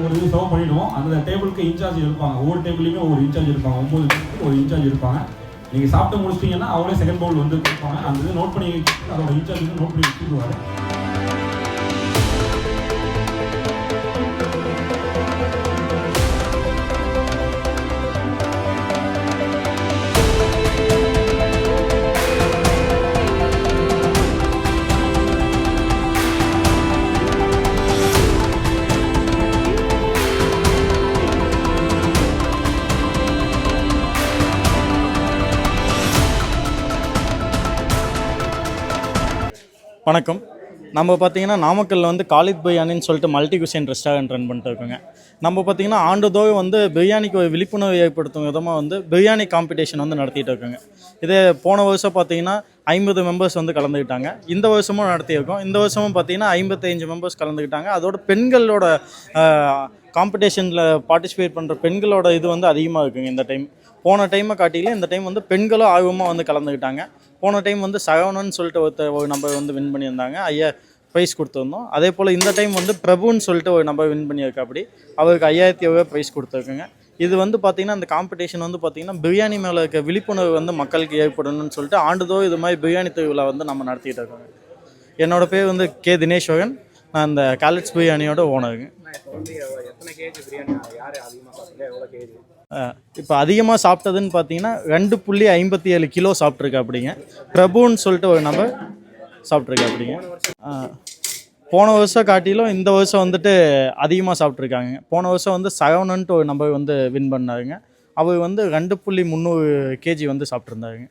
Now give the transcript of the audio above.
ஒரு இது சர்வ் பண்ணிவிடுவோம். அந்த டேபிளுக்கு இன்சார்ஜ் இருப்பாங்க. ஒவ்வொரு டேபிள்லையுமே ஒவ்வொரு இன்சார்ஜ் இருப்பாங்க. 9 பேருக்கு ஒரு இன்சார்ஜ் இருப்பாங்க. நீங்கள் சாப்பிட்டு முடிச்சிட்டிங்கன்னா அவங்களே செகண்ட் பவுல் வந்து கொடுப்பாங்க. அந்த இது நோட் பண்ணி அதோட இன்சார்ஜ் வந்து நோட் பண்ணி வச்சுக்குவாரு. வணக்கம். நம்ம பார்த்தீங்கன்னா நாமக்கல்லில் வந்து காலித் பிரியாணின்னு சொல்லிட்டு மல்டி குசின் ரெஸ்டாரண்ட் ரன் பண்ணிட்டு இருக்கோங்க. நம்ம பார்த்தீங்கன்னா ஆண்டுதோறும் வந்து பிரியாணிக்கு ஒரு விழிப்புணர்வு ஏற்படுத்தும் விதமாக வந்து பிரியாணி காம்படிஷன் வந்து நடத்திட்டு இருக்கோங்க. இதே போன வருஷம் பார்த்தீங்கன்னா 50 மெம்பர்ஸ் வந்து கலந்துக்கிட்டாங்க. இந்த வருஷமும் நடத்தியிருக்கோம். இந்த வருஷமும் பார்த்தீங்கன்னா 55 மெம்பர்ஸ் கலந்துக்கிட்டாங்க. அதோட பெண்களோட காம்படிஷனில் பார்ட்டிசிபேட் பண்ணுற பெண்களோட இது வந்து அதிகமாக இருக்குங்க இந்த டைம். போன டைமை காட்டிலும் இந்த டைம் வந்து பெண்களும் ஆர்வமாக வந்து கலந்துக்கிட்டாங்க. போன டைம் வந்து சரவணன் சொல்லிட்டு ஒரு நம்பர் வந்து வின் பண்ணியிருந்தாங்க. ப்ரைஸ் கொடுத்துருந்தோம். அதே போல் இந்த டைம் வந்து பிரபுன்னு சொல்லிட்டு ஒரு நம்பர் வின் பண்ணியிருக்கா. அப்படி அவருக்கு 5000 ரூபாய் ப்ரைஸ் கொடுத்துருக்குங்க. இது வந்து பார்த்திங்கன்னா அந்த காம்படிஷன் வந்து பார்த்திங்கன்னா பிரியாணி மேலே இருக்க விழிப்புணர்வு வந்து மக்களுக்கு ஏற்படணும்னு சொல்லிட்டு ஆண்டுதோறும் இது மாதிரி பிரியாணி திருவிழா வந்து நம்ம நடத்திட்டு இருக்கோங்க. என்னோடய பேர் வந்து கே தினேஸ்வரன். நான் இந்த காலேஜ் பிரியாணியோட ஓனருங்க. இப்போ அதிகமாக சாப்பிட்டதுன்னு பார்த்தீங்கன்னா 2.57 கிலோ சாப்பிட்ருக்கா. அப்படிங்க பிரபுன்னு சொல்லிட்டு ஒரு நம்பர் சாப்பிட்ருக்கா. அப்படிங்க போன வருஷம் காட்டிலும் இந்த வருஷம் வந்துட்டு அதிகமாக சாப்பிட்ருக்காங்க. போன வருஷம் வந்து சரவணன்ட்டு ஒரு நம்பர் வந்து வின் பண்ணாருங்க. அவர் வந்து 2.300 kg வந்து சாப்பிட்ருந்தாருங்க.